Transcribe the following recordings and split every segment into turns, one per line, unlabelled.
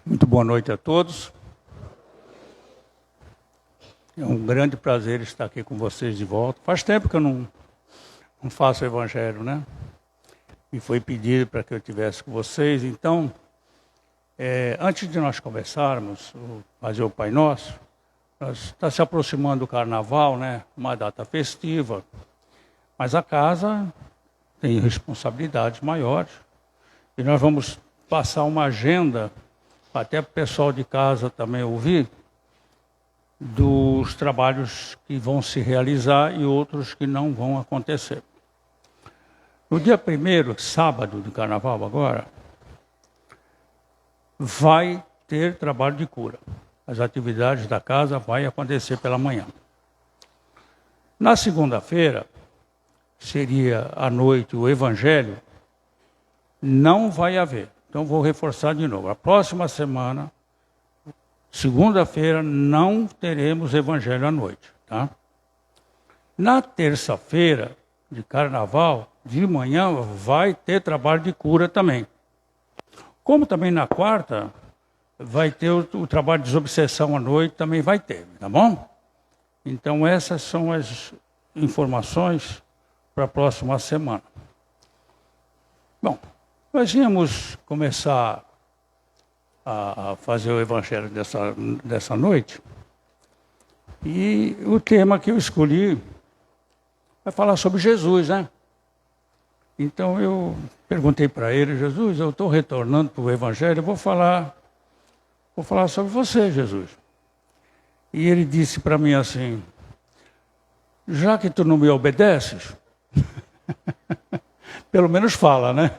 Muito boa noite a todos. É um grande prazer estar aqui com vocês de volta. Faz tempo que eu não faço o Evangelho, né? E foi pedido para que eu estivesse com vocês. Então, antes de nós conversarmos, fazer o Pai Nosso, está se aproximando o Carnaval, né? Uma data festiva. Mas a casa tem responsabilidades maiores. E nós vamos passar uma agenda, até para o pessoal de casa também ouvir, dos trabalhos que vão se realizar e outros que não vão acontecer. No dia 1º, sábado do Carnaval agora, vai ter trabalho de cura. As atividades da casa vão acontecer pela manhã. Na segunda-feira, seria à noite o Evangelho, não vai haver. Então vou reforçar de novo. A próxima semana, segunda-feira, não teremos Evangelho à noite. Tá? Na terça-feira de Carnaval, de manhã, vai ter trabalho de cura também. Como também na quarta, vai ter o trabalho de desobsessão à noite, também vai ter, tá bom? Então essas são as informações para a próxima semana. Bom, nós íamos começar a fazer o Evangelho dessa noite, e o tema que eu escolhi vai falar sobre Jesus, né? Então eu perguntei para ele: Jesus, eu estou retornando para o Evangelho, vou falar sobre você, Jesus. E ele disse para mim assim: já que tu não me obedeces, pelo menos fala, né?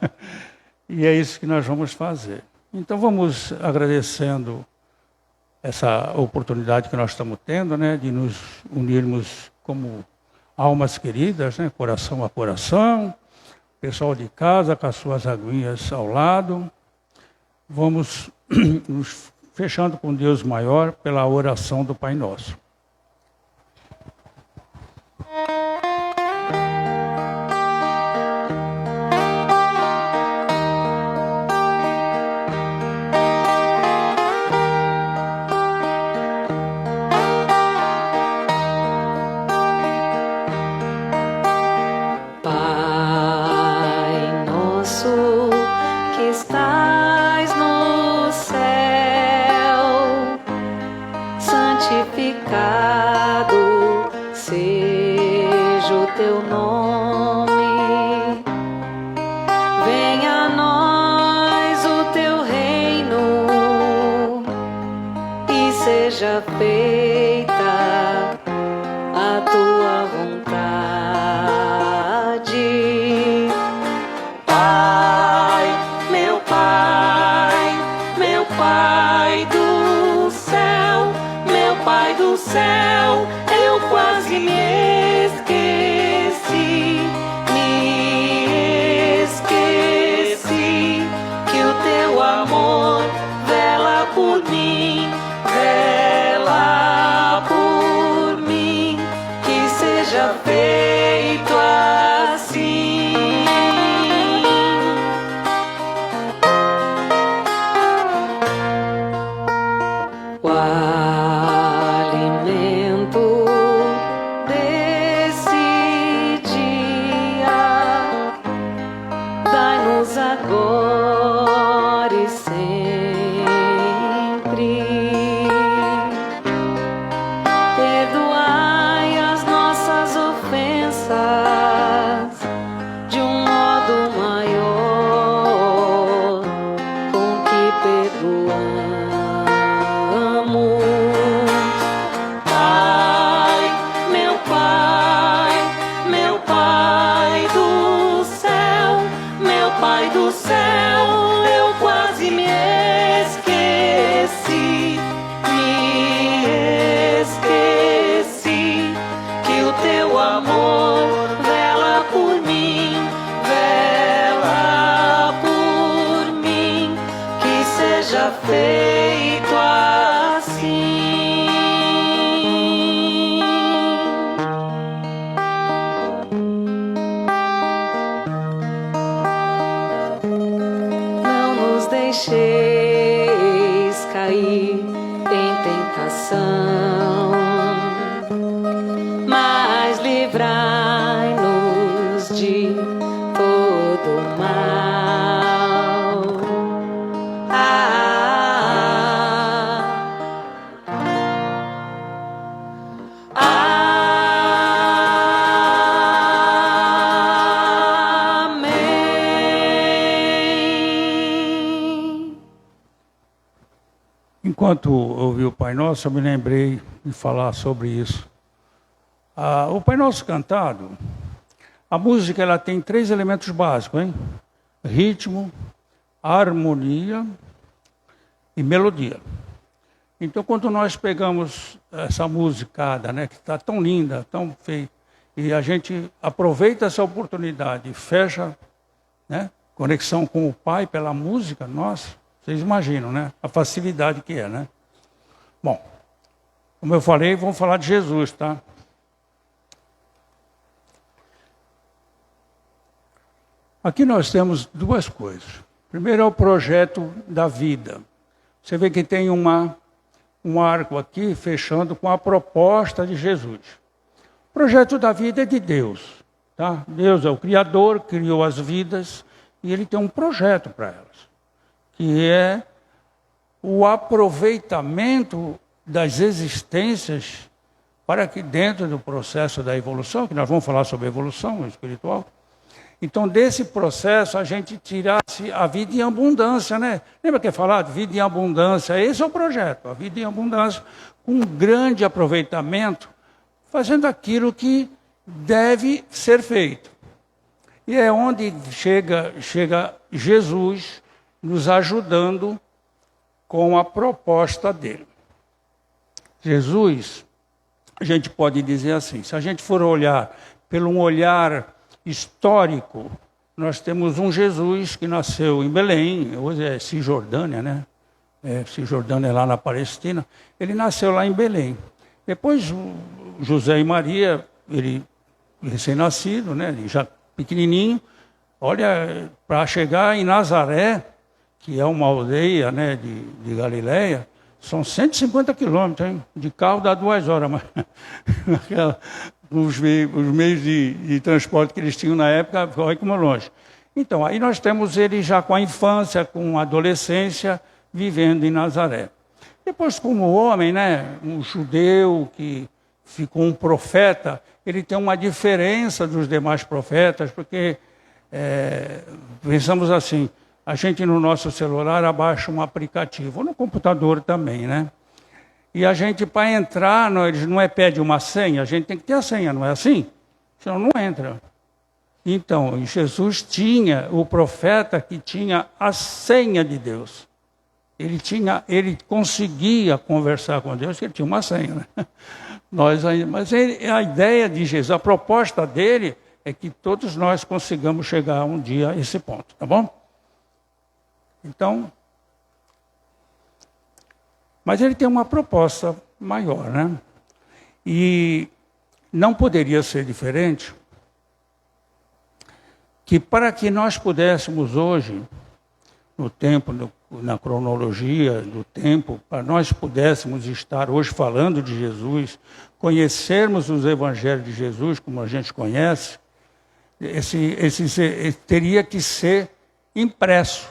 E é isso que nós vamos fazer. Então vamos agradecendo essa oportunidade que nós estamos tendo, né, de nos unirmos como almas queridas, né, coração a coração, pessoal de casa com as suas aguinhas ao lado. Vamos nos fechando com Deus maior pela oração do Pai Nosso.
Seja feita a tua vontade. Pai, meu Pai, meu Pai do céu, meu Pai do céu, eu quase me esqueci que o teu amor vela por mim. Vela por mim, que seja feito assim. O alimento desse dia, dai-nos agora e sempre. Perdoai as nossas ofensas de um modo maior com que perdoamos. Pai, meu Pai, meu Pai do céu, meu Pai do céu, eu quase me esqueci. Que o teu amor vela por mim, que seja feito assim. Não nos deixeis mas livrai-nos de todo mal. Amém.
Enquanto eu ouvi o Pai Nosso, eu me lembrei de falar sobre isso. O Pai Nosso cantado, a música ela tem 3 elementos básicos, hein? Ritmo, harmonia e melodia. Então, quando nós pegamos essa musicada, né, que está tão linda, tão feita, e a gente aproveita essa oportunidade e fecha, né, conexão com o Pai pela música, nossa, vocês imaginam, né, a facilidade que é, né? Bom, como eu falei, vamos falar de Jesus, tá? Aqui nós temos 2 coisas. Primeiro é o projeto da vida. Você vê que tem um arco aqui fechando com a proposta de Jesus. O projeto da vida é de Deus. Tá? Deus é o Criador, criou as vidas e Ele tem um projeto para elas, que é o aproveitamento das existências para que dentro do processo da evolução, que nós vamos falar sobre evolução espiritual, então, desse processo, a gente tirasse a vida em abundância, né? Lembra que é falado? Vida em abundância. Esse é o projeto, a vida em abundância, com um grande aproveitamento, fazendo aquilo que deve ser feito. E é onde chega Jesus nos ajudando com a proposta dele. Jesus, a gente pode dizer assim, se a gente for olhar pelo um olhar histórico, nós temos um Jesus que nasceu em Belém, hoje é Cisjordânia, né? Cisjordânia é lá na Palestina. Ele nasceu lá em Belém. Depois, José e Maria, ele recém-nascido, né? Ele já pequenininho, olha, para chegar em Nazaré, que é uma aldeia, né, de Galileia, são 150 quilômetros, hein? De carro dá 2 horas, mas os meios de transporte que eles tinham na época, olha como longe. Então, aí nós temos ele já com a infância, com a adolescência, vivendo em Nazaré. Depois, como homem, né, um judeu que ficou um profeta, ele tem uma diferença dos demais profetas, porque pensamos assim, a gente no nosso celular abaixa um aplicativo, ou no computador também, né? E a gente, para entrar, eles não pede uma senha, a gente tem que ter a senha, não é assim? Senão não entra. Então, Jesus tinha o profeta que tinha a senha de Deus. Ele conseguia conversar com Deus, porque ele tinha uma senha, né? Mas a ideia de Jesus, a proposta dele é que todos nós consigamos chegar um dia a esse ponto, tá bom? Então, mas ele tem uma proposta maior, né? E não poderia ser diferente que para que nós pudéssemos hoje, no tempo, na cronologia do tempo, para nós pudéssemos estar hoje falando de Jesus, conhecermos os evangelhos de Jesus, como a gente conhece, teria que ser impresso,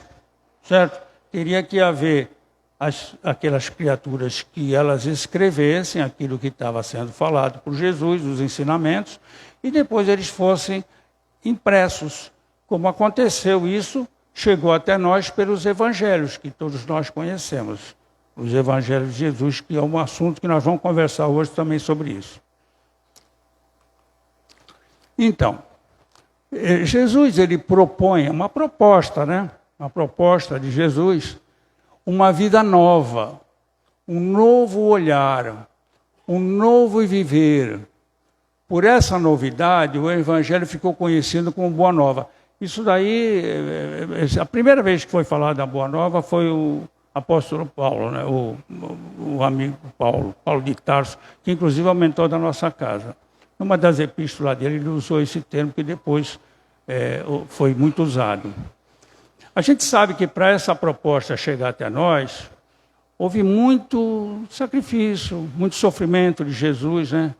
certo? Teria que haver aquelas criaturas que elas escrevessem aquilo que estava sendo falado por Jesus, os ensinamentos, e depois eles fossem impressos. Como aconteceu isso, chegou até nós pelos evangelhos, que todos nós conhecemos. Os evangelhos de Jesus, que é um assunto que nós vamos conversar hoje também sobre isso. Então, Jesus, ele propõe uma proposta, né? Uma proposta de Jesus, uma vida nova, um novo olhar, um novo viver. Por essa novidade, o Evangelho ficou conhecido como Boa Nova. Isso daí, a primeira vez que foi falado da Boa Nova foi o apóstolo Paulo, né? o amigo Paulo de Tarso, que inclusive aumentou da nossa casa. Numa das epístolas dele, ele usou esse termo que depois foi muito usado. A gente sabe que para essa proposta chegar até nós, houve muito sacrifício, muito sofrimento de Jesus, né?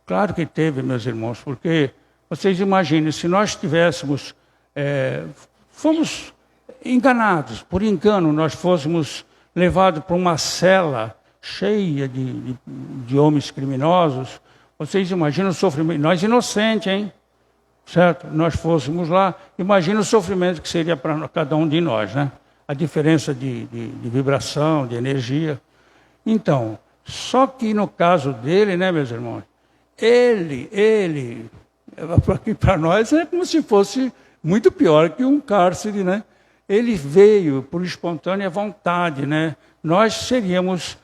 Claro que teve, meus irmãos, porque vocês imaginem, se nós tivéssemos, fomos enganados, por engano, nós fôssemos levados para uma cela cheia de homens criminosos, vocês imaginam o sofrimento, nós inocentes, hein? Certo? Nós fôssemos lá, imagina o sofrimento que seria para cada um de nós, né? A diferença de vibração, de energia. Então, só que no caso dele, né, meus irmãos, ele para nós é como se fosse muito pior que um cárcere, né? Ele veio por espontânea vontade, né? Nós seríamos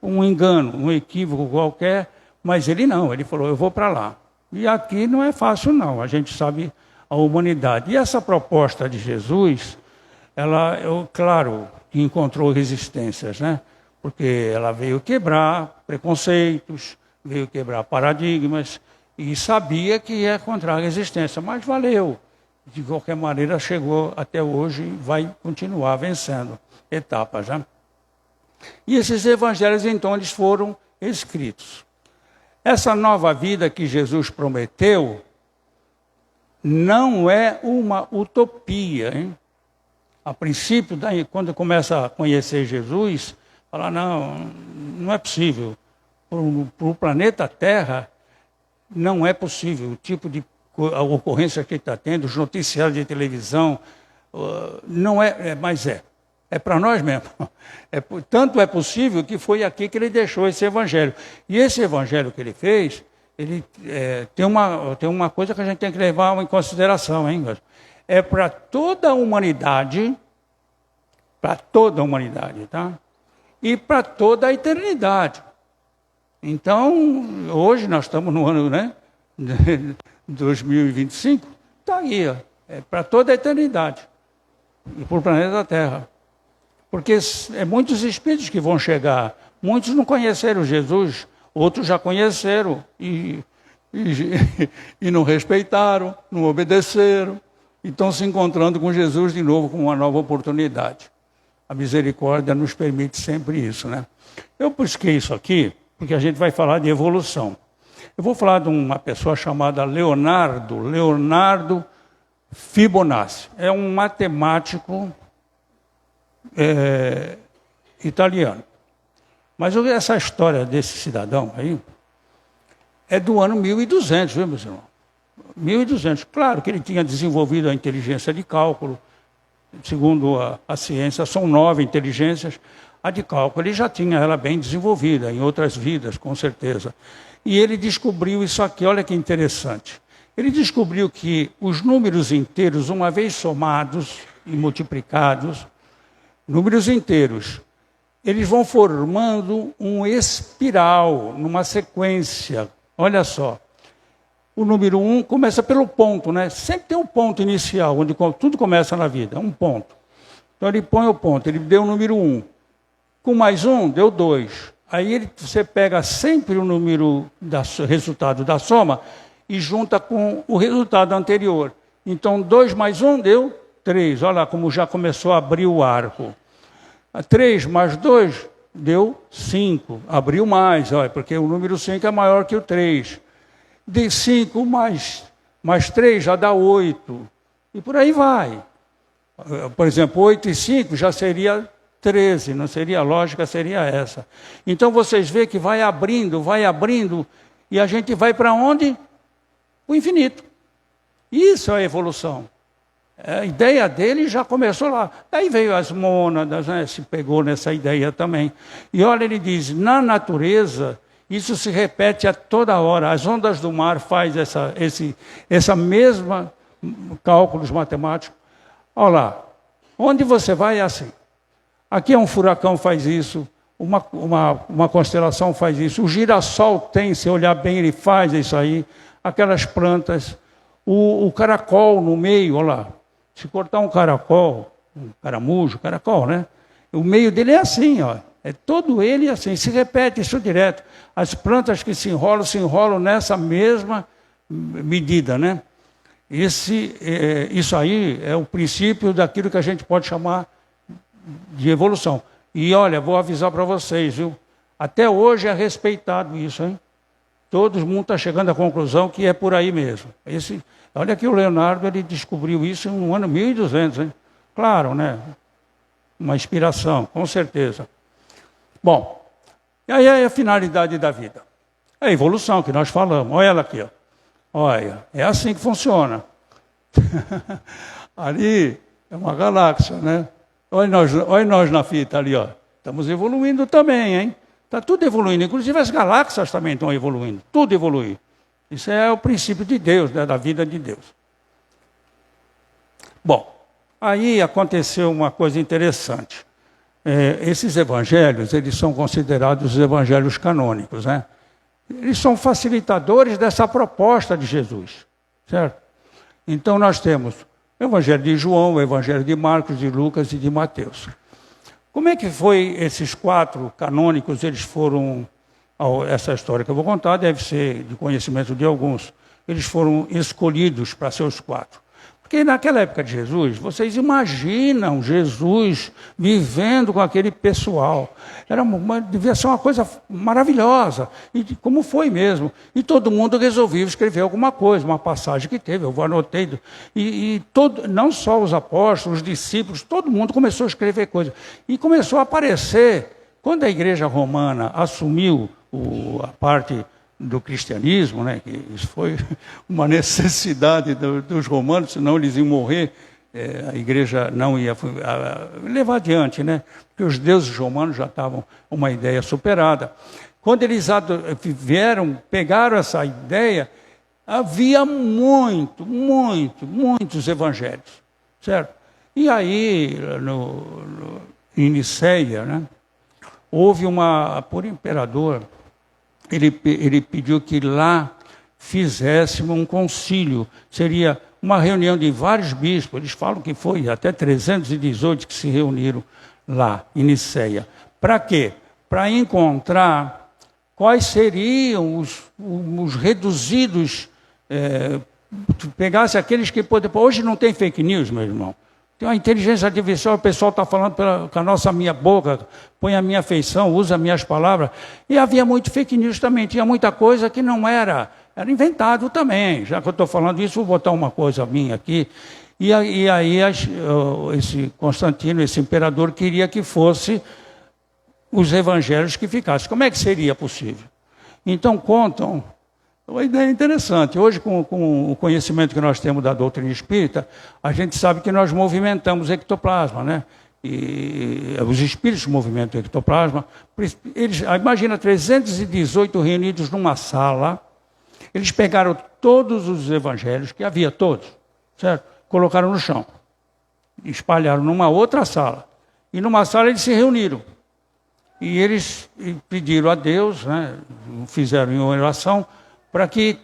um engano, um equívoco qualquer, mas ele não, ele falou, eu vou para lá. E aqui não é fácil não, a gente sabe a humanidade. E essa proposta de Jesus, claro, encontrou resistências, né? Porque ela veio quebrar preconceitos, veio quebrar paradigmas, e sabia que ia encontrar resistência, mas valeu. De qualquer maneira, chegou até hoje e vai continuar vencendo etapas, né? E esses evangelhos, então, eles foram escritos. Essa nova vida que Jesus prometeu não é uma utopia, hein? A princípio, quando começa a conhecer Jesus, fala, não é possível. Para o planeta Terra, não é possível. O tipo de ocorrência que está tendo, os noticiários de televisão, não é, mas é. É para nós mesmo. Tanto é possível que foi aqui que ele deixou esse evangelho. E esse evangelho que ele fez, ele tem uma coisa que a gente tem que levar em consideração, hein? É para toda a humanidade, tá? E para toda a eternidade. Então, hoje nós estamos no ano, né, 2025, está aí, ó, é para toda a eternidade e para o planeta Terra. Porque muitos espíritos que vão chegar, muitos não conheceram Jesus, outros já conheceram e não respeitaram, não obedeceram, e estão se encontrando com Jesus de novo, com uma nova oportunidade. A misericórdia nos permite sempre isso, né? Eu busquei isso aqui, porque a gente vai falar de evolução. Eu vou falar de uma pessoa chamada Leonardo Fibonacci. É um matemático italiano. Mas essa história desse cidadão aí é do ano 1200, viu, meus irmãos? 1200. Claro que ele tinha desenvolvido a inteligência de cálculo, segundo a ciência, são 9 inteligências. A de cálculo ele já tinha ela bem desenvolvida, em outras vidas, com certeza. E ele descobriu isso aqui, olha que interessante. Ele descobriu que os números inteiros, uma vez somados e multiplicados, números inteiros, eles vão formando um espiral, numa sequência. Olha só, o número 1 começa pelo ponto, né? Sempre tem um ponto inicial, onde tudo começa na vida, um ponto. Então ele põe o ponto, ele deu o número 1. Com mais 1, deu 2. Aí você pega sempre o número, resultado da soma, e junta com o resultado anterior. Então 2 mais 1 deu 3. Olha lá como já começou a abrir o arco. 3 mais 2 deu 5. Abriu mais, olha, porque o número 5 é maior que o 3. De 5 mais 3 já dá 8. E por aí vai. Por exemplo, 8 e 5 já seria 13, não seria a lógica, seria essa. Então vocês veem que vai abrindo, e a gente vai para onde? O infinito. Isso é a evolução. A ideia dele já começou lá. Daí veio as mônadas, né? Se pegou nessa ideia também. E olha, ele diz, na natureza, isso se repete a toda hora. As ondas do mar faz essa mesma cálculos matemáticos. Olha lá, onde você vai é assim. Aqui é um furacão, faz isso. Uma constelação faz isso. O girassol tem, se olhar bem, ele faz isso aí. Aquelas plantas. O caracol no meio, olha lá. Se cortar um caracol, um caramujo, caracol, né? O meio dele é assim, ó. É todo ele assim. Se repete isso direto. As plantas que se enrolam nessa mesma medida, né? Isso aí é o princípio daquilo que a gente pode chamar de evolução. E olha, vou avisar para vocês, viu? Até hoje é respeitado isso, hein? Todo mundo está chegando à conclusão que é por aí mesmo. Olha que o Leonardo ele descobriu isso no ano 1200, hein? Claro, né? Uma inspiração, com certeza. Bom, e aí é a finalidade da vida. É a evolução que nós falamos. Olha ela aqui, ó. Olha, é assim que funciona. Ali é uma galáxia, né? Olha nós na fita ali, ó. Estamos evoluindo também, hein? Está tudo evoluindo. Inclusive as galáxias também estão evoluindo. Tudo evolui. Isso é o princípio de Deus, né? Da vida de Deus. Bom, aí aconteceu uma coisa interessante. Esses evangelhos, eles são considerados os evangelhos canônicos, né? Eles são facilitadores dessa proposta de Jesus, certo? Então nós temos o Evangelho de João, o Evangelho de Marcos, de Lucas e de Mateus. Como é que foi esses 4 canônicos? Eles foram, essa história que eu vou contar deve ser de conhecimento de alguns, eles foram escolhidos para ser os 4. Porque naquela época de Jesus, vocês imaginam Jesus vivendo com aquele pessoal. Devia ser uma coisa maravilhosa, e como foi mesmo. E todo mundo resolveu escrever alguma coisa, uma passagem que teve, eu anotei. Não só os apóstolos, os discípulos, todo mundo começou a escrever coisas. E começou a aparecer, quando a igreja romana assumiu a parte do cristianismo, né, que isso foi uma necessidade dos romanos, senão eles iam morrer, a igreja não ia levar adiante, né, porque os deuses romanos já estavam uma ideia superada. Quando eles pegaram essa ideia, havia muitos evangelhos, certo? E aí, em Niceia, né, houve por imperador, ele pediu que lá fizéssemos um concílio. Seria uma reunião de vários bispos. Eles falam que foi até 318 que se reuniram lá, em Niceia. Para quê? Para encontrar quais seriam os reduzidos, pegasse aqueles que podem... Hoje não tem fake news, meu irmão. Tem uma inteligência artificial, o pessoal está falando com a minha boca, põe a minha feição, usa as minhas palavras. E havia muito fake news também, tinha muita coisa que não era inventado também. Já que eu estou falando isso, vou botar uma coisa minha aqui. E aí esse Constantino, esse imperador, queria que fosse os evangelhos que ficassem. Como é que seria possível? Então contam... Uma ideia interessante. Hoje, com o conhecimento que nós temos da doutrina espírita, a gente sabe que nós movimentamos ectoplasma, né? E os espíritos movimentam o ectoplasma. Imagina 318 reunidos numa sala. Eles pegaram todos os evangelhos, que havia todos, certo? Colocaram no chão. Espalharam numa outra sala. E numa sala eles se reuniram. E eles pediram a Deus, né? Fizeram em oração, para que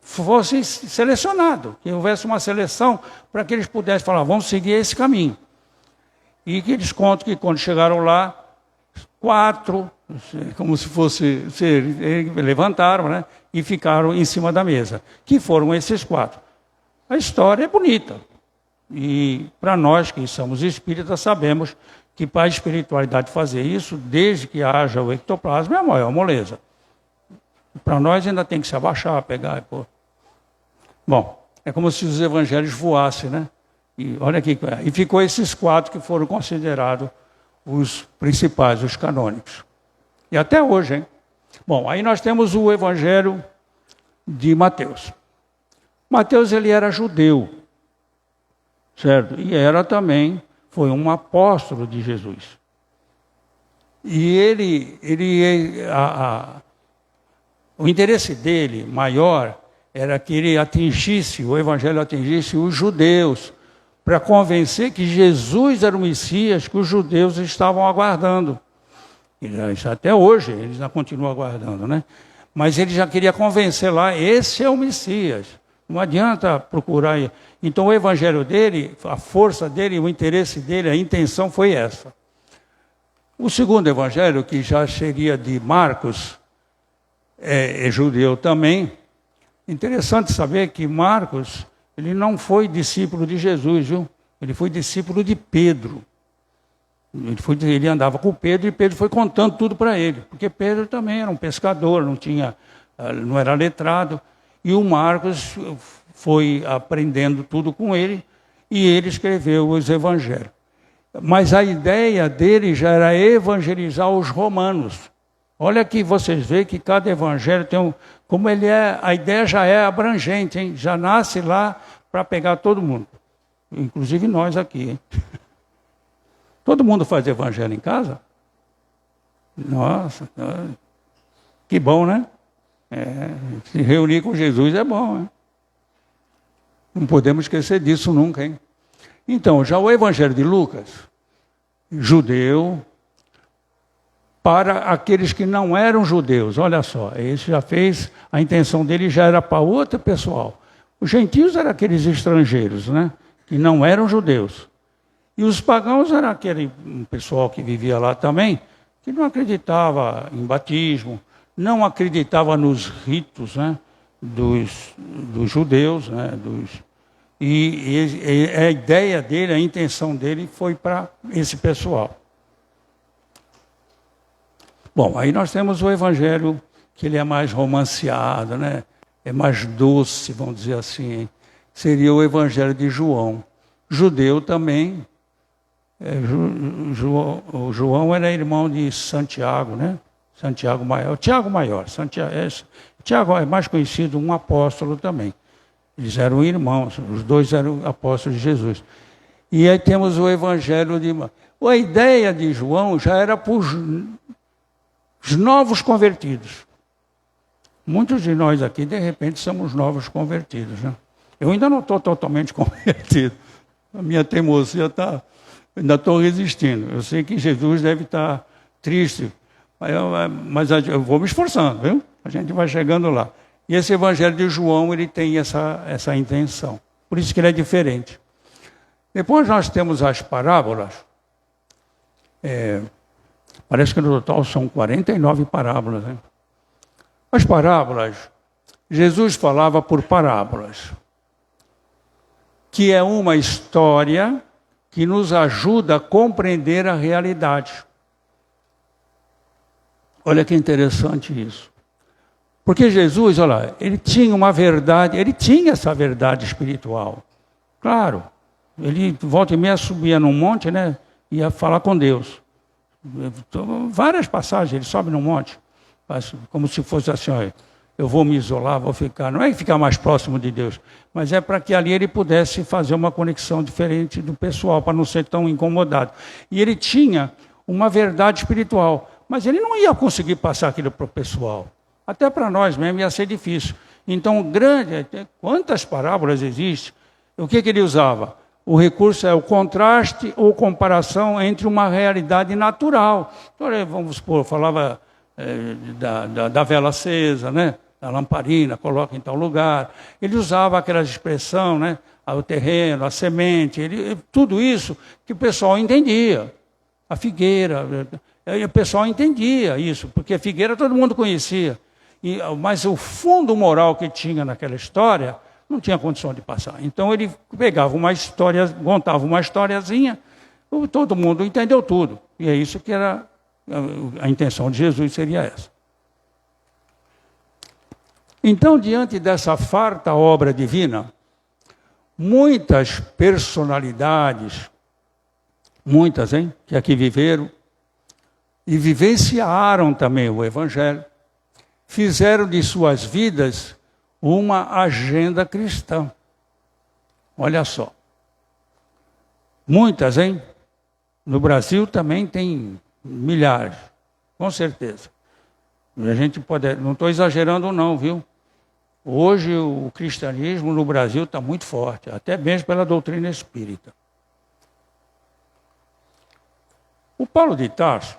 fosse selecionado, que houvesse uma seleção para que eles pudessem falar, vamos seguir esse caminho. E que eles contam que quando chegaram lá, 4, como se fosse, levantaram, né, e ficaram em cima da mesa, que foram esses 4. A história é bonita. E para nós que somos espíritas, sabemos que para a espiritualidade fazer isso, desde que haja o ectoplasma, é a maior moleza. Para nós ainda tem que se abaixar, pegar e pôr. Bom, é como se os evangelhos voassem, né? E olha aqui, e ficou esses 4 que foram considerados os principais, os canônicos. E até hoje, hein? Bom, aí nós temos o evangelho de Mateus. Mateus, ele era judeu, certo? E era também, foi um apóstolo de Jesus. E o interesse dele maior era que ele o evangelho atingisse os judeus, para convencer que Jesus era o Messias que os judeus estavam aguardando. Isso até hoje, eles já continuam aguardando, né? Mas ele já queria convencer lá, esse é o Messias. Não adianta procurar. Então o evangelho dele, a força dele, o interesse dele, a intenção foi essa. O segundo evangelho, que já seria de Marcos, é judeu também. Interessante saber que Marcos, ele não foi discípulo de Jesus, viu? Ele foi discípulo de Pedro. Ele andava com Pedro e Pedro foi contando tudo para ele, porque Pedro também era um pescador, não era letrado, e o Marcos foi aprendendo tudo com ele e ele escreveu os evangelhos. Mas a ideia dele já era evangelizar os romanos. Olha que vocês veem que cada evangelho tem como ele é, a ideia já é abrangente, hein? Já nasce lá para pegar todo mundo, inclusive nós aqui, hein? Todo mundo faz evangelho em casa? Nossa, que bom, né? Se reunir com Jesus é bom, né? Não podemos esquecer disso nunca, hein? Então, já o evangelho de Lucas, judeu, para aqueles que não eram judeus, olha só, esse já fez, a intenção dele já era para outro pessoal. Os gentios eram aqueles estrangeiros, né? Que não eram judeus. E os pagãos eram aquele pessoal que vivia lá também, que não acreditava em batismo, não acreditava nos ritos, né, dos judeus, né, e a ideia dele, a intenção dele foi para esse pessoal. Bom, aí nós temos o evangelho que ele é mais romanceado, né, é mais doce, vamos dizer assim, seria o evangelho de João. Judeu também. O João era irmão de Santiago, né? Santiago Maior, Tiago Maior. Tiago é mais conhecido, um apóstolo também. Eles eram irmãos, os dois eram apóstolos de Jesus. E aí temos o evangelho de... A ideia de João já era para os novos convertidos. Muitos de nós aqui, de repente, somos novos convertidos, né? Eu ainda não estou totalmente convertido. A minha teimosia está... Ainda estou resistindo. Eu sei que Jesus deve estar triste, mas eu vou me esforçando, viu? A gente vai chegando lá. E esse evangelho de João, ele tem essa intenção. Por isso que ele é diferente. Depois nós temos as parábolas. Parece que no total são 49 parábolas, né? As parábolas, Jesus falava por parábolas, que é uma história que nos ajuda a compreender a realidade. Olha que interessante isso. Porque Jesus, olha lá, ele tinha uma verdade, ele tinha essa verdade espiritual. Claro, ele volta e meia subia num monte, né? Ia falar com Deus. Várias passagens, ele sobe num monte, como se fosse assim, olha, eu vou me isolar, vou ficar... Não é ficar mais próximo de Deus, mas é para que ali ele pudesse fazer uma conexão diferente do pessoal, para não ser tão incomodado. E ele tinha uma verdade espiritual, mas ele não ia conseguir passar aquilo para o pessoal. Até para nós mesmo ia ser difícil. Então, quantas parábolas existem? O que ele usava? O recurso é o contraste ou comparação entre uma realidade natural. Então, vamos supor, falava da vela acesa, né? A lamparina, coloca em tal lugar. Ele usava aquela expressão, né? O terreno, a semente, tudo isso que o pessoal entendia. A figueira, o pessoal entendia isso, porque a figueira todo mundo conhecia. Mas o fundo moral que tinha naquela história não tinha condição de passar. Então ele pegava uma história, contava uma historiazinha, todo mundo entendeu tudo. E é isso que era a intenção de Jesus, seria essa. Então, diante dessa farta obra divina, muitas personalidades, muitas, hein, que aqui viveram, e vivenciaram também o Evangelho, fizeram de suas vidas uma agenda cristã. Olha só. Muitas, hein? No Brasil também tem milhares, com certeza. A gente pode, não estou exagerando não, viu? Hoje o cristianismo no Brasil está muito forte, até mesmo pela doutrina espírita. O Paulo de Tarso,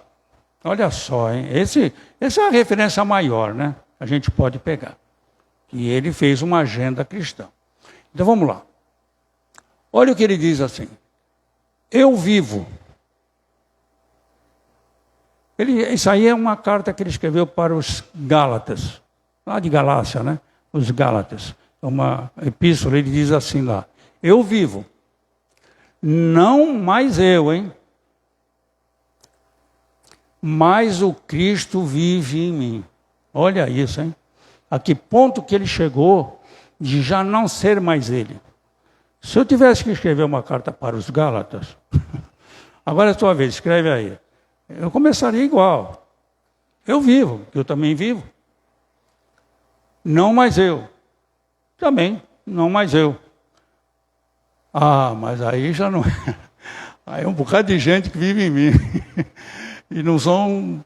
olha só, hein? Essa é a referência maior, né? A gente pode pegar. Que ele fez uma agenda cristã. Então vamos lá. Olha o que ele diz assim. Eu vivo. Isso aí é uma carta que ele escreveu para os Gálatas, lá de Galácia, né? Os Gálatas. É uma epístola, ele diz assim lá. Eu vivo. Não mais eu, hein? mais o Cristo vive em mim. Olha isso, hein? A que ponto que ele chegou de já não ser mais ele. Se eu tivesse que escrever uma carta para os Gálatas, agora é a sua vez, escreve aí. Eu começaria igual. Eu vivo, eu também vivo. Não mais eu. Também, não mais eu. Ah, mas aí já não é. Aí é um bocado de gente que vive em mim. E não são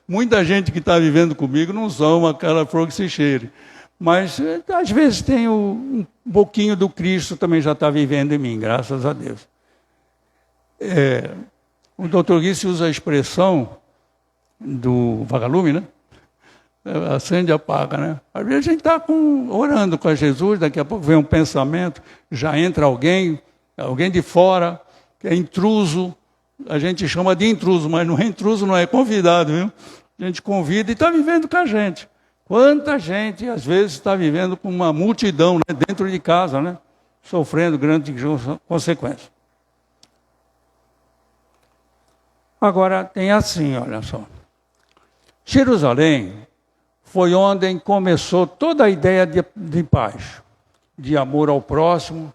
muita gente que está vivendo comigo, não são aquela flor que se cheire. Mas às vezes tem um pouquinho do Cristo também já está vivendo em mim, graças a Deus. O Dr. Guice usa a expressão do vagalume, né? Acende e apaga, né? Às vezes a gente está orando com Jesus, daqui a pouco vem um pensamento, já entra alguém de fora, que é intruso. A gente chama de intruso, mas não é intruso, não é convidado, viu? A gente convida e está vivendo com a gente. Quanta gente, às vezes, está vivendo com uma multidão, né, dentro de casa, né, sofrendo grandes consequências. Agora, tem assim, olha só. Jerusalém foi onde começou toda a ideia de paz, de amor ao próximo.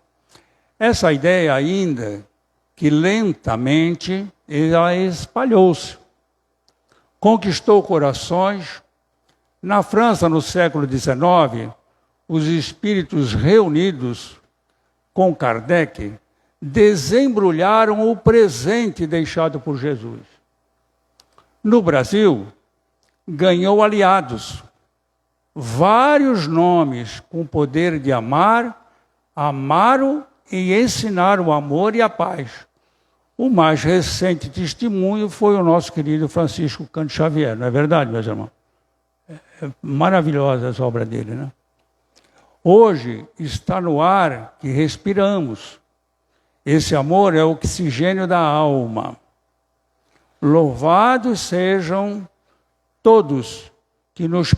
Essa ideia ainda que lentamente ela espalhou-se, conquistou corações. Na França, no século XIX, os espíritos reunidos com Kardec desembrulharam o presente deixado por Jesus. No Brasil, ganhou aliados, vários nomes com o poder de amar, amaram e ensinaram o amor e a paz. O mais recente testemunho foi o nosso querido Francisco Cândido Xavier, não é verdade, meus irmãos? É maravilhosa essa obra dele, né? Hoje está no ar que respiramos. Esse amor é o oxigênio da alma. Louvados sejam todos que nos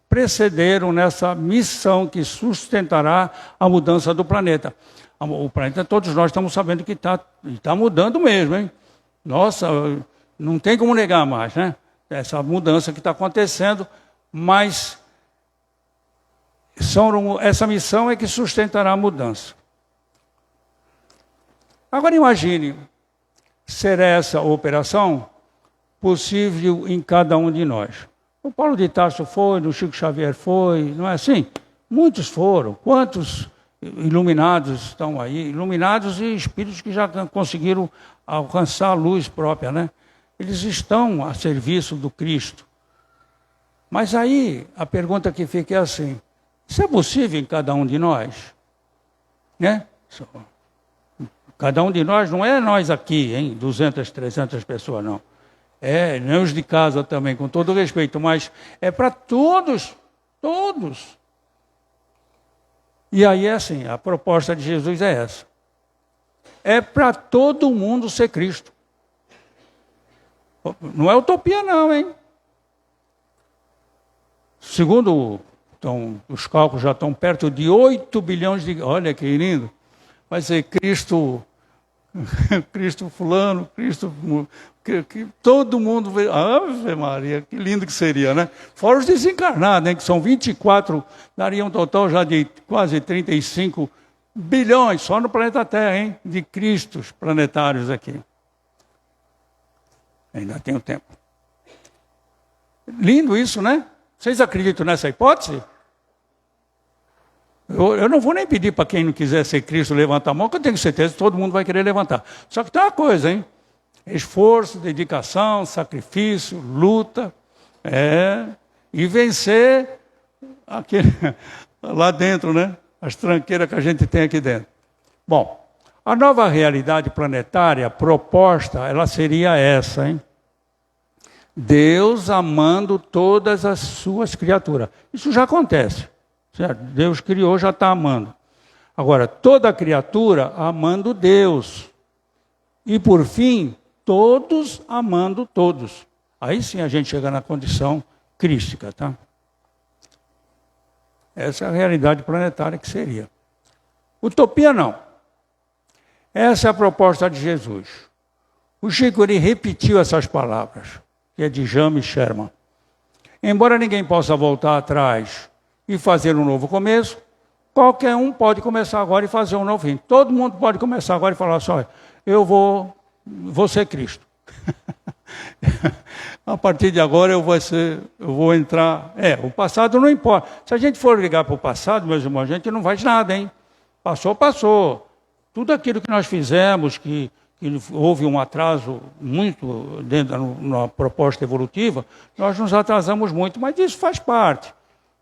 precederam nessa missão que sustentará a mudança do planeta. O planeta, todos nós estamos sabendo que está mudando mesmo, hein? Nossa, não tem como negar mais, né? Essa mudança que está acontecendo, mas essa missão é que sustentará a mudança. Agora imagine, será essa operação possível em cada um de nós. O Paulo de Tarso foi, o Chico Xavier foi, não é assim? Muitos foram. Quantos iluminados estão aí? Iluminados e espíritos que já conseguiram alcançar a luz própria, né? Eles estão a serviço do Cristo. Mas aí a pergunta que fica é assim: isso é possível em cada um de nós? Né? Cada um de nós, não é nós aqui, hein? 200, 300 pessoas, não. Nem os de casa também, com todo respeito, mas é para todos, todos. E aí é assim, a proposta de Jesus é essa. É para todo mundo ser Cristo. Não é utopia não, hein? Segundo os cálculos já estão perto de 8 bilhões de... Olha que lindo. Vai ser Cristo... Cristo fulano, Cristo... Que todo mundo... Ave Maria, que lindo que seria, né? Fora os desencarnados, né? Que são 24, daria um total já de quase 35 bilhões, só no planeta Terra, hein? De Cristos planetários aqui. Ainda tem o tempo. Lindo isso, né? Vocês acreditam nessa hipótese? Eu não vou nem pedir para quem não quiser ser Cristo levantar a mão, que eu tenho certeza que todo mundo vai querer levantar. Só que tem uma coisa, hein? Esforço, dedicação, sacrifício, luta, e vencer aquele, lá dentro, né? As tranqueiras que a gente tem aqui dentro. Bom, a nova realidade planetária proposta, ela seria essa, hein? Deus amando todas as suas criaturas. Isso já acontece, certo? Deus criou, já está amando. Agora, toda criatura amando Deus. E, por fim, todos amando todos. Aí sim a gente chega na condição crística, tá? Essa é a realidade planetária que seria. Utopia não. Essa é a proposta de Jesus. O Chico ele repetiu essas palavras, que é de James Sherman. Embora ninguém possa voltar atrás e fazer um novo começo, qualquer um pode começar agora e fazer um novo fim. Todo mundo pode começar agora e falar assim, olha, eu vou ser Cristo. A partir de agora eu vou entrar... o passado não importa. Se a gente for ligar para o passado, meus irmãos, a gente não faz nada, hein? Passou, passou. Tudo aquilo que nós fizemos, que houve um atraso muito dentro na proposta evolutiva, nós nos atrasamos muito, mas isso faz parte,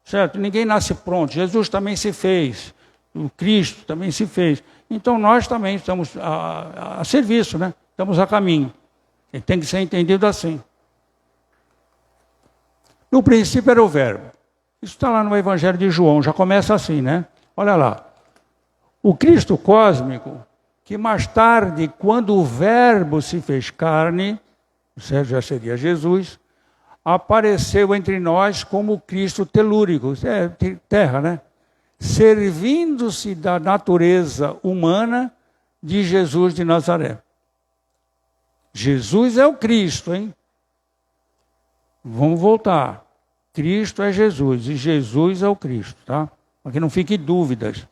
certo? Ninguém nasce pronto, Jesus também se fez, o Cristo também se fez. Então nós também estamos a serviço, né? Estamos a caminho. E tem que ser entendido assim. No princípio era o verbo. Isso está lá no Evangelho de João, já começa assim, né? Olha lá. O Cristo cósmico, que mais tarde, quando o verbo se fez carne, ou seja, já seria Jesus, apareceu entre nós como Cristo telúrico, terra, né? Servindo-se da natureza humana de Jesus de Nazaré. Jesus é o Cristo, hein? Vamos voltar. Cristo é Jesus e Jesus é o Cristo, tá? Para que não fiquem dúvidas.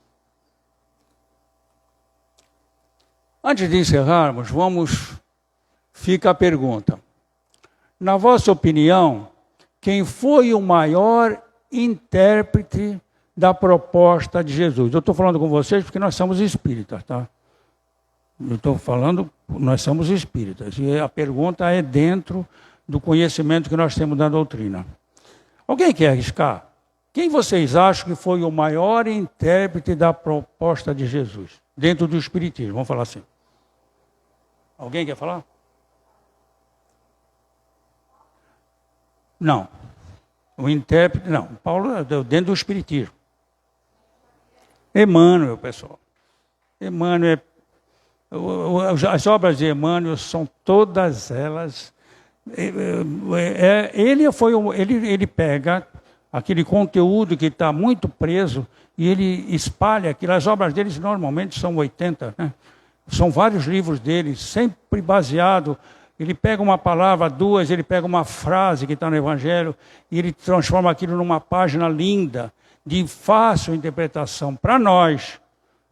Antes de encerrarmos, fica a pergunta. Na vossa opinião, quem foi o maior intérprete da proposta de Jesus? Eu estou falando com vocês porque nós somos espíritas, tá? Eu estou falando, nós somos espíritas. E a pergunta é dentro do conhecimento que nós temos da doutrina. Alguém quer arriscar? Quem vocês acham que foi o maior intérprete da proposta de Jesus? Dentro do espiritismo, vamos falar assim. Alguém quer falar? Não. O intérprete, não. Paulo é dentro do espiritismo. Emmanuel, pessoal. Emmanuel, as obras de Emmanuel são todas elas... Ele pega aquele conteúdo que está muito preso e ele espalha aquilo. As obras deles normalmente são 80, né? São vários livros dele, sempre baseado. Ele pega uma palavra, duas, ele pega uma frase que está no Evangelho e ele transforma aquilo numa página linda, de fácil interpretação para nós.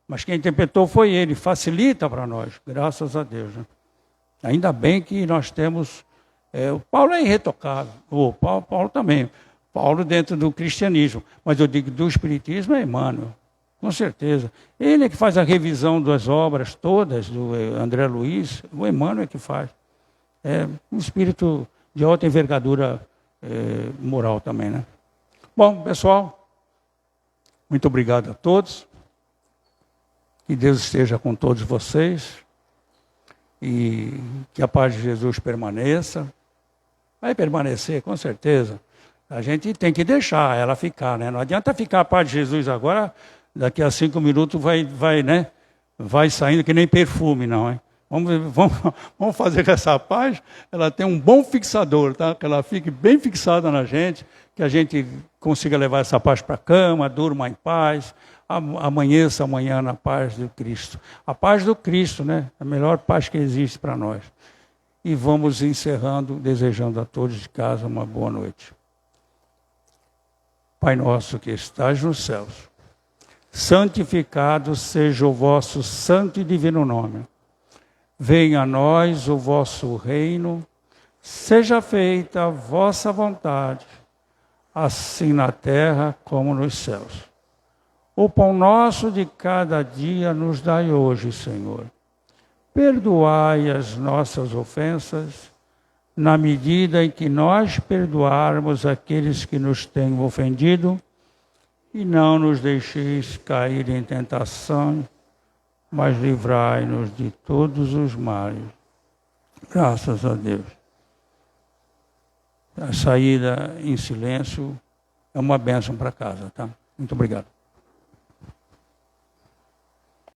Mas quem interpretou foi ele, facilita para nós, graças a Deus. Né? Ainda bem que nós temos... o Paulo é irretocável, o Paulo também. Paulo dentro do cristianismo, mas eu digo do espiritismo é Emmanuel. Com certeza. Ele é que faz a revisão das obras todas, do André Luiz, o Emmanuel é que faz. É um espírito de alta envergadura moral também, né? Bom, pessoal, muito obrigado a todos. Que Deus esteja com todos vocês. E que a paz de Jesus permaneça. Vai permanecer, com certeza. A gente tem que deixar ela ficar, né? Não adianta ficar a paz de Jesus agora... Daqui a 5 minutos vai saindo que nem perfume, não, hein? Vamos fazer que essa paz, ela tem um bom fixador, tá? Que ela fique bem fixada na gente, que a gente consiga levar essa paz para a cama, durma em paz, amanheça amanhã na paz do Cristo. A paz do Cristo, né? A melhor paz que existe para nós. E vamos encerrando, desejando a todos de casa uma boa noite. Pai nosso que estás nos céus, santificado seja o vosso santo e divino nome. Venha a nós o vosso reino, seja feita a vossa vontade, assim na terra como nos céus. O pão nosso de cada dia nos dai hoje, Senhor. Perdoai as nossas ofensas, na medida em que nós perdoarmos aqueles que nos têm ofendido, e não nos deixeis cair em tentação, mas livrai-nos de todos os males. Graças a Deus. A saída em silêncio é uma bênção para casa, tá? Muito obrigado.